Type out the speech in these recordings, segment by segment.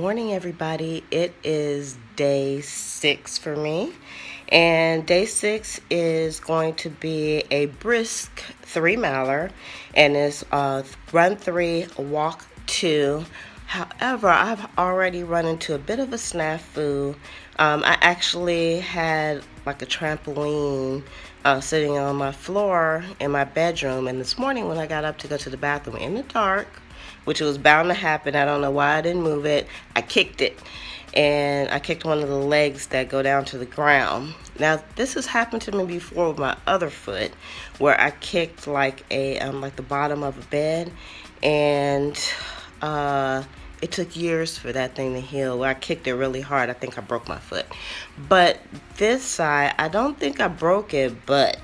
morning, everybody. It is day 6 for me, and day 6 is going to be a brisk 3 miler, and it's run 3, walk 2. However, I've already run into a bit of a snafu. I actually had like a trampoline sitting on my floor in my bedroom, and this morning when I got up to go to the bathroom in the dark, which was bound to happen, I don't know why I didn't move it, I kicked it. And I kicked one of the legs that go down to the ground. Now, this has happened to me before with my other foot, where I kicked like the bottom of a bed, and it took years for that thing to heal. Where I kicked it really hard, I think I broke my foot. But this side, I don't think I broke it, but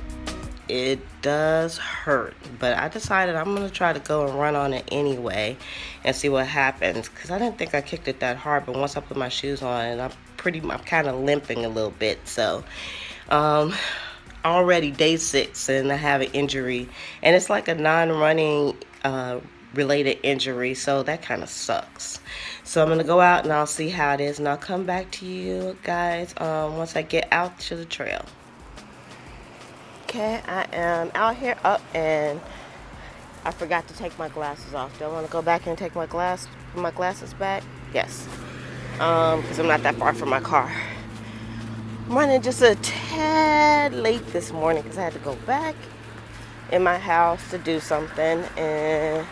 it does hurt. But I decided I'm going to try to go and run on it anyway and see what happens, because I didn't think I kicked it that hard, but once I put my shoes on, and I'm kind of limping a little bit. So already day 6 and I have an injury, and it's like a non-running related injury, so that kind of sucks. So I'm gonna go out and I'll see how it is, and I'll come back to you guys once I get out to the trail. Okay, I am out here up, and I forgot to take my glasses off. Do I want to go back and take my glasses back? Yes, because I'm not that far from my car. I'm running just a tad late this morning because I had to go back in my house to do something, and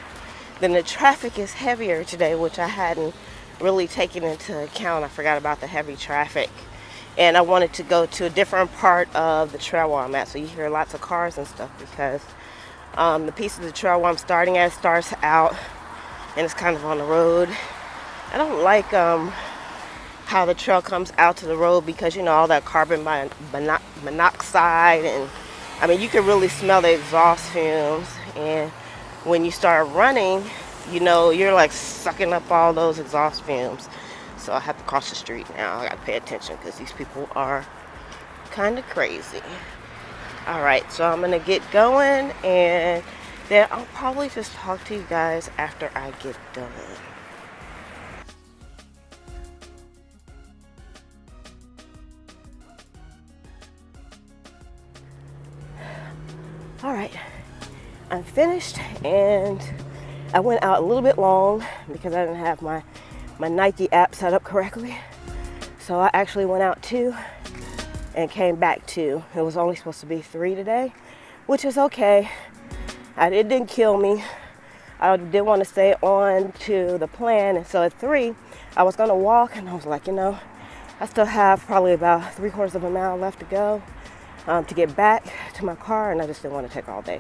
then the traffic is heavier today, which I hadn't really taken into account. I forgot about the heavy traffic, and I wanted to go to a different part of the trail where I'm at, so you hear lots of cars and stuff, because the piece of the trail where I'm starting at starts out and it's kind of on the road. I don't like how the trail comes out to the road, because all that carbon monoxide, and I mean, you can really smell the exhaust fumes, and when you start running, you're like sucking up all those exhaust fumes. So I have to cross the street now. I got to pay attention because these people are kind of crazy. All right, so I'm going to get going, and then I'll probably just talk to you guys after I get done. All right, I'm finished, and I went out a little bit long because I didn't have my Nike app set up correctly. So I actually went out 2 and came back 2. It was only supposed to be 3 today, which is okay. It didn't kill me. I did want to stay on to the plan, and so at 3, I was going to walk, and I was like, I still have probably about 3/4 of a mile left to go to get back to my car, and I just didn't want to take all day.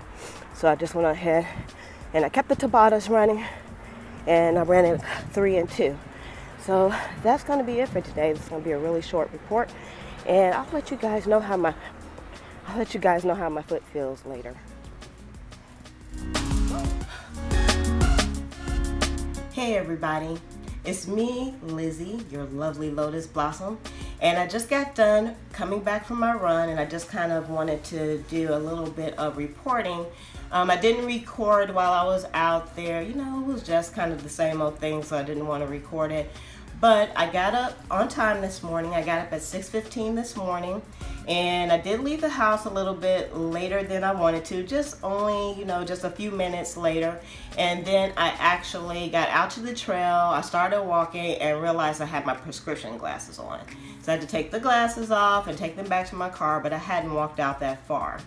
So I just went ahead and I kept the Tabatas running, and I ran it 3 and 2. So that's going to be it for today. It's going to be a really short report, and I'll let you guys know how my foot feels later. Hey everybody, it's me, Lizzie, your lovely Lotus Blossom, and I just got done coming back from my run, and I just kind of wanted to do a little bit of reporting. I didn't record while I was out there. It was just kind of the same old thing, so I didn't want to record it. But I got up on time this morning. I got up at 6:15 this morning, and I did leave the house a little bit later than I wanted to, just a few minutes later. And then I actually got out to the trail. I started walking and realized I had my prescription glasses on. So I had to take the glasses off and take them back to my car, but I hadn't walked out that far.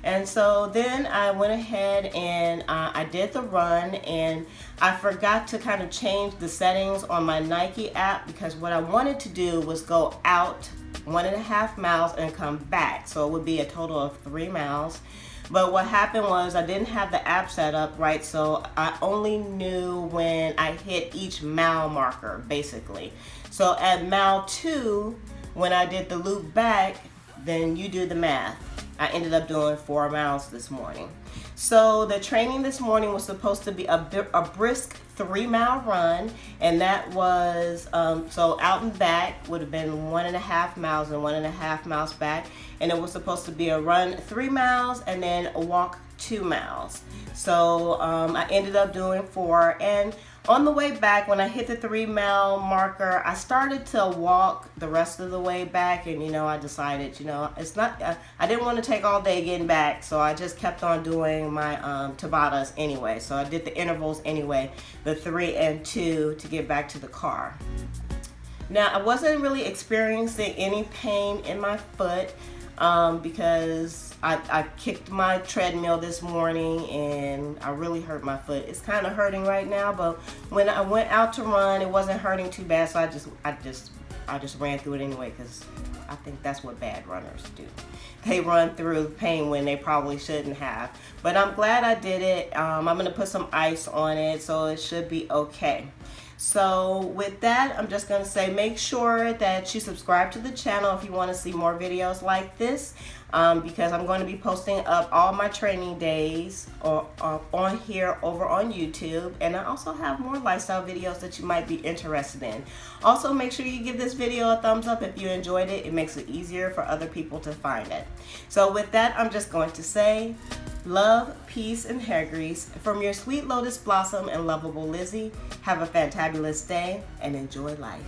And so then I went ahead and I did the run, and I forgot to kind of change the settings on my Nike app, because what I wanted to do was go out 1.5 miles and come back. So it would be a total of 3 miles. But what happened was I didn't have the app set up right, so I only knew when I hit each mile marker, basically. So at mile 2, when I did the loop back, then you do the math. I ended up doing 4 miles this morning. So the training this morning was supposed to be a brisk 3-mile run, and that was, so out and back would have been 1.5 miles and 1.5 miles back, and it was supposed to be a run 3 miles and then a walk 2 miles. So I ended up doing 4, and On the way back, when I hit the 3 mile marker, I started to walk the rest of the way back, and I decided, it's not, I didn't want to take all day getting back, so I just kept on doing my Tabatas anyway. So I did the intervals anyway, the 3 and 2 to get back to the car. Now, I wasn't really experiencing any pain in my foot because I kicked my treadmill this morning and I really hurt my foot. It's kind of hurting right now, but when I went out to run, it wasn't hurting too bad, so I just ran through it anyway, because I think that's what bad runners do. They run through pain when they probably shouldn't have. But I'm glad I did it. I'm gonna put some ice on it, so it should be okay. So with that, I'm just going to say make sure that you subscribe to the channel if you want to see more videos like this, because I'm going to be posting up all my training days on here over on YouTube, and I also have more lifestyle videos that you might be interested in. Also, make sure you give this video a thumbs up if you enjoyed it. It makes it easier for other people to find it. So with that, I'm just going to say love, peace, and hair grease from your sweet lotus blossom and lovable Lizzie. Have a fantabulous day and enjoy life.